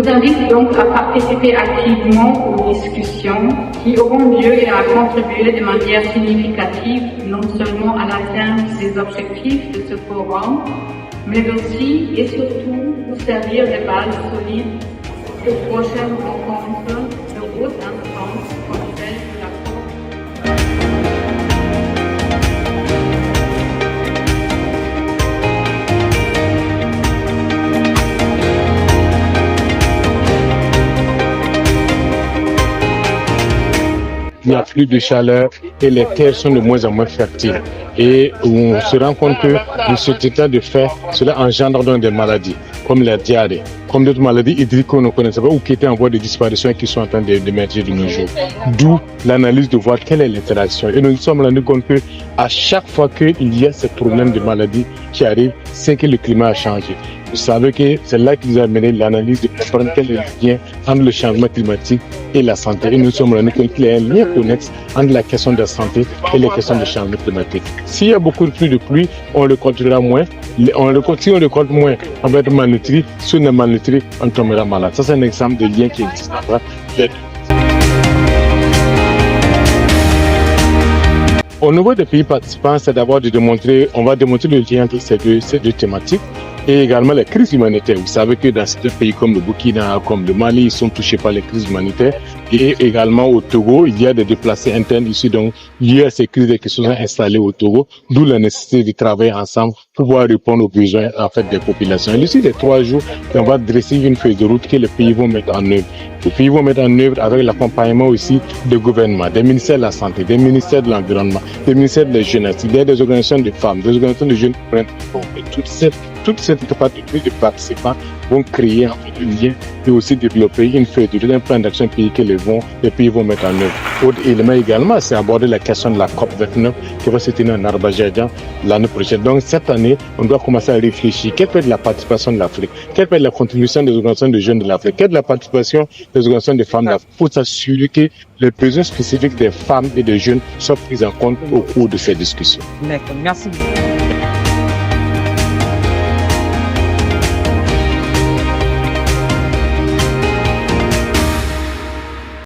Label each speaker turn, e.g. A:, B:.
A: vous invite donc à participer activement aux discussions qui auront lieu et à contribuer de manière significative non seulement à l'atteinte des objectifs de ce forum, mais aussi et surtout pour servir de base solide aux prochaines rencontres de haute instance comme celle de la COP.
B: Il n'y a plus de chaleur et les terres sont de moins en moins fertiles. Et on se rend compte que de cet état de fait, cela engendre donc des maladies, comme la diarrhée, comme d'autres maladies hydriques qu'on ne connaissait pas ou qui étaient en voie de disparition et qui sont en train d'émerger de nos jours. D'où l'analyse de voir quelle est l'interaction. Et nous nous sommes rendus compte que à chaque fois qu'il y a ce problème de maladie qui arrive, c'est que le climat a changé. Vous savez que c'est là qu'il nous a amené l'analyse de comprendre quel est le lien entre le changement climatique et la santé. Et nous sommes rendus compte qu'il y a un lien connexe entre la question de la santé et les questions de changement climatique. S'il y a beaucoup de pluie, on le comptera moins. Si on le compte moins, on va être malnutri. Si on est malnutri, on tombera malade. Ça, c'est un exemple de lien qui existe. Au niveau des pays participants, c'est d'abord on va démontrer le lien entre ces deux thématiques. Et également les crises humanitaires. Vous savez que dans certains pays comme le Burkina, comme le Mali, ils sont touchés par les crises humanitaires. Et également au Togo, il y a des déplacés internes ici. Donc, il y a ces crises qui se sont installées au Togo, d'où la nécessité de travailler ensemble pour pouvoir répondre aux besoins en fait des populations. Et ici, les 3 jours, on va dresser une feuille de route que les pays vont mettre en œuvre. Les pays vont mettre en œuvre avec l'accompagnement aussi des gouvernements, des ministères de la Santé, des ministères de l'Environnement, des ministères de la Jeunesse, des organisations de femmes, des organisations de jeunes. Toutes ces de participants vont créer un lien et aussi développer une feuille de route, un plan d'action pays que les pays vont mettre en œuvre. Autre élément également, c'est aborder la question de la COP29 qui va se tenir en Azerbaïdjan l'année prochaine. Donc cette année, on doit commencer à réfléchir quelle peut être la participation de l'Afrique, quelle peut être la contribution des organisations de jeunes de l'Afrique, quelle est la participation des organisations de femmes de l'Afrique pour s'assurer que les besoins spécifiques des femmes et des jeunes soient pris en compte au cours de ces discussions.
C: D'accord, merci beaucoup.